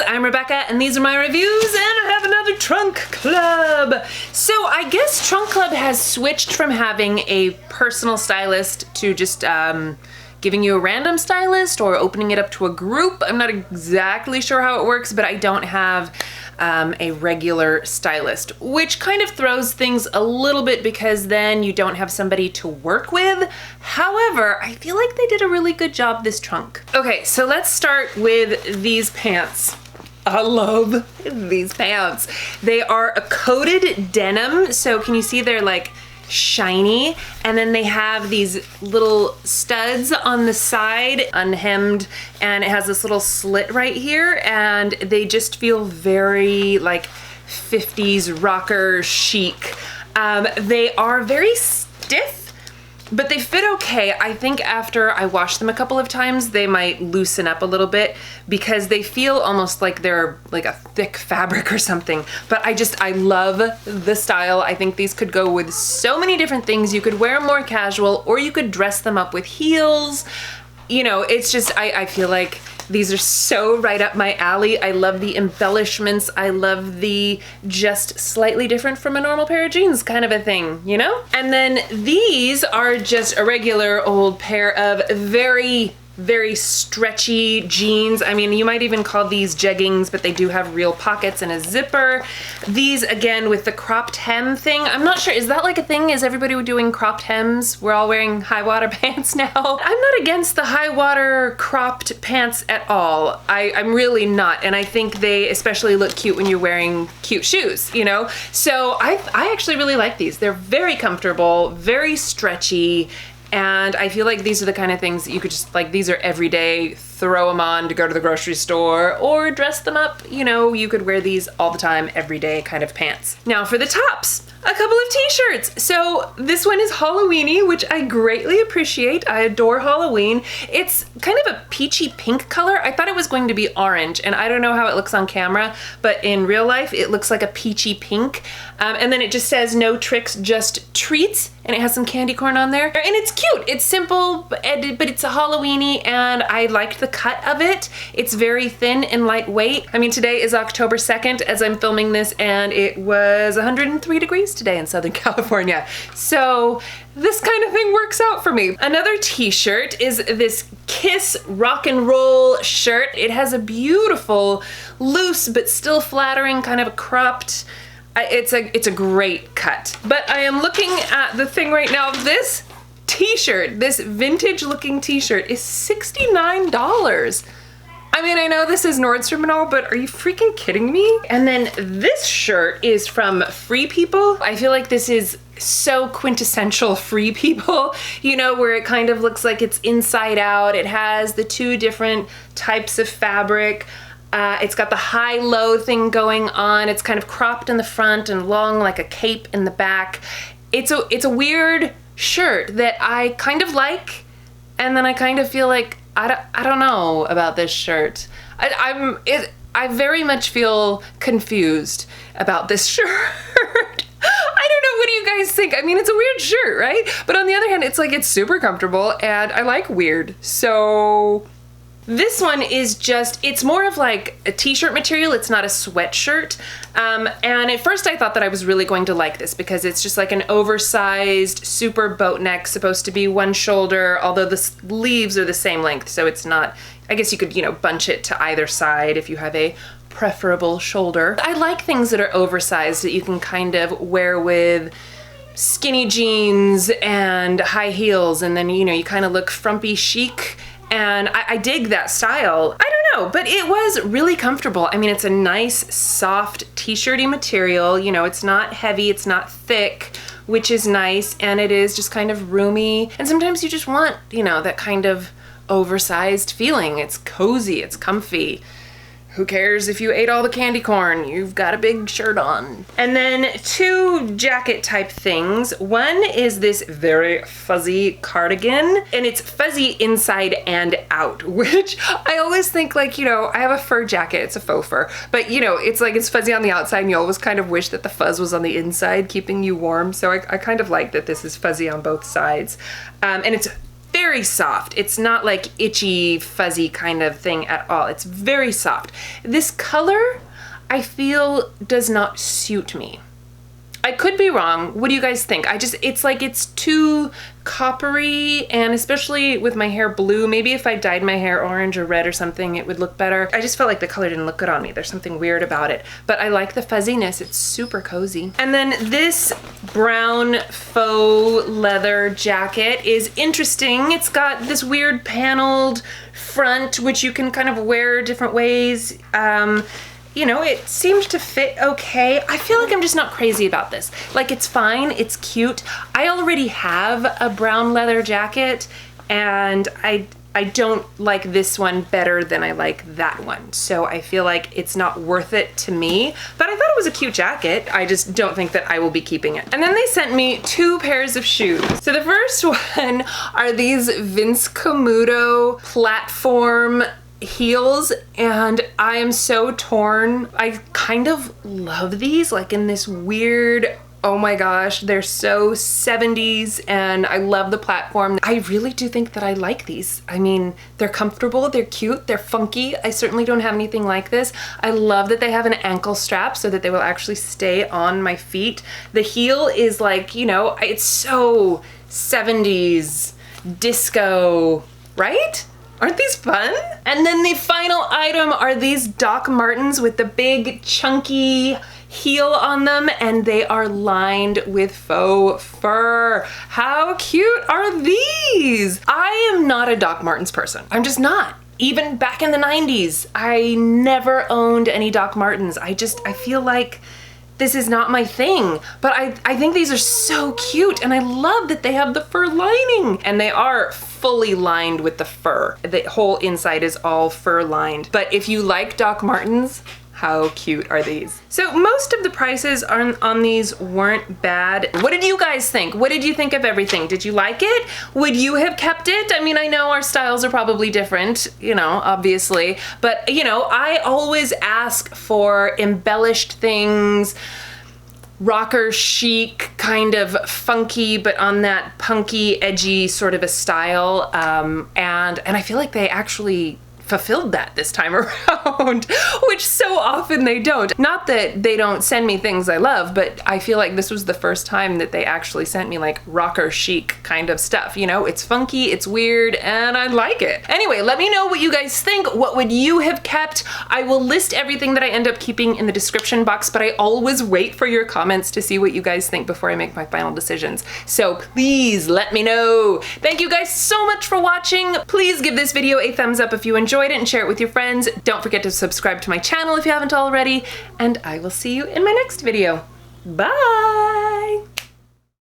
I'm Rebecca and these are my reviews and I have another trunk club. So I guess Trunk Club has switched from having a personal stylist to just giving you a random stylist or opening it up to a group. I'm not exactly sure how it works, but I don't have a regular stylist, which kind of throws things a little bit because then you don't have somebody to work with. However, I feel like they did a really good job this trunk. Okay, so let's start with these pants. I love these pants. They are a coated denim, so can you see they're like shiny, and then they have these little studs on the side, unhemmed, and it has this little slit right here, and they just feel very like 50s rocker chic. They are very stiff, but they fit okay. I think after I wash them a couple of times, they might loosen up a little bit because they feel almost like they're like a thick fabric or something. But I love the style. I think these could go with so many different things. You could wear them more casual or you could dress them up with heels. You know, it's just, I feel like these are so right up my alley. I love the embellishments. I love the just slightly different from a normal pair of jeans kind of a thing, you know? And then these are just a regular old pair of very stretchy jeans. I mean, you might even call these jeggings, but they do have real pockets and a zipper. These, again, with the cropped hem thing. I'm not sure, is that like a thing? Is everybody doing cropped hems? We're all wearing high water pants now. I'm not against the high water cropped pants at all. I'm really not. And I think they especially look cute when you're wearing cute shoes, you know? So I actually really like these. They're very comfortable, very stretchy, and I feel like these are the kind of things that you could just, like, these are everyday, throw them on to go to the grocery store or dress them up. You know, you could wear these all the time, everyday kind of pants. Now for the tops, a couple of t-shirts. So this one is Halloweeny, which I greatly appreciate. I adore Halloween. It's kind of a peachy pink color. I thought it was going to be orange, and I don't know how it looks on camera, but in real life it looks like a peachy pink. And then it just says no tricks, just treats, and it has some candy corn on there. And it's cute. It's simple, but it's a Halloweeny, and I liked the cut of it. It's very thin and lightweight. I mean, today is October 2nd as I'm filming this, and it was 103 degrees today in Southern California. So this kind of thing works out for me. Another t-shirt is this Kiss rock and roll shirt. It has a beautiful, loose but still flattering kind of a cropped, it's a great cut. But I am looking at the thing right now. This t-shirt, this vintage looking t-shirt is $69. I mean, I know this is Nordstrom and all, but are you freaking kidding me? And then this shirt is from Free People. I feel like this is so quintessential Free People, you know, where it kind of looks like it's inside out. It has the two different types of fabric. It's got the high-low thing going on. It's kind of cropped in the front and long like a cape in the back. It's a weird shirt that I kind of like, and then I kind of feel like I don't know about this shirt. I very much feel confused about this shirt. I don't know, what do you guys think? I mean, it's a weird shirt, right? But on the other hand, it's like it's super comfortable and I like weird. So this one is just, it's more of like a t-shirt material. It's not a sweatshirt. And at first I thought that I was really going to like this because it's just like an oversized, super boat neck, supposed to be one shoulder, although the sleeves are the same length. So it's not, I guess you could, you know, bunch it to either side if you have a preferable shoulder. I like things that are oversized that you can kind of wear with skinny jeans and high heels. And then, you know, you kind of look frumpy chic. And I dig that style. I don't know, but it was really comfortable. I mean, it's a nice, soft t-shirty material. You know, it's not heavy, it's not thick, which is nice. And it is just kind of roomy. And sometimes you just want, you know, that kind of oversized feeling. It's cozy, it's comfy. Who cares if you ate all the candy corn? You've got a big shirt on. And then two jacket type things. One is this very fuzzy cardigan, and it's fuzzy inside and out, which I always think, like, you know, I have a fur jacket, it's a faux fur, but you know, it's like it's fuzzy on the outside and you always kind of wish that the fuzz was on the inside, keeping you warm. So I kind of like that this is fuzzy on both sides. And it's very soft. It's not like itchy, fuzzy kind of thing at all. It's very soft. This color, I feel, does not suit me. I could be wrong. What do you guys think? It's like it's too coppery, and especially with my hair blue, maybe if I dyed my hair orange or red or something, it would look better. I just felt like the color didn't look good on me. There's something weird about it, but I like the fuzziness. It's super cozy. And then this brown faux leather jacket is interesting. It's got this weird paneled front, which you can kind of wear different ways. You know, it seemed to fit okay. I feel like I'm just not crazy about this. Like, it's fine, it's cute. I already have a brown leather jacket, and I don't like this one better than I like that one. So I feel like it's not worth it to me, but I thought it was a cute jacket. I just don't think that I will be keeping it. And then they sent me 2 pairs of shoes. So the first one are these Vince Camuto platform heels, and I am so torn. I kind of love these, like in this weird, oh my gosh, they're so 70s, and I love the platform. I really do think that I like these. I mean, they're comfortable, they're cute, they're funky. I certainly don't have anything like this. I love that they have an ankle strap so that they will actually stay on my feet. The heel is like, you know, it's so 70s disco, right? Aren't these fun? And then the final item are these Doc Martens with the big chunky heel on them, and they are lined with faux fur. How cute are these? I am not a Doc Martens person. I'm just not. Even back in the 90s, I never owned any Doc Martens. I feel like this is not my thing, but I think these are so cute, and I love that they have the fur lining, and they are fully lined with the fur. The whole inside is all fur lined. But if you like Doc Martens, how cute are these? So most of the prices on these weren't bad. What did you guys think? What did you think of everything? Did you like it? Would you have kept it? I mean, I know our styles are probably different, you know, obviously, but you know, I always ask for embellished things, rocker chic, kind of funky, but on that punky, edgy sort of a style. And I feel like they actually fulfilled that this time around, which so often they don't. Not that they don't send me things I love, but I feel like this was the first time that they actually sent me like rocker chic kind of stuff. You know, it's funky, it's weird, and I like it. Anyway, let me know what you guys think. What would you have kept? I will list everything that I end up keeping in the description box, but I always wait for your comments to see what you guys think before I make my final decisions. So please let me know. Thank you guys so much for watching. Please give this video a thumbs up if you enjoyed it, and share it with your friends. Don't forget to subscribe to my channel if you haven't already, and I will see you in my next video. Bye!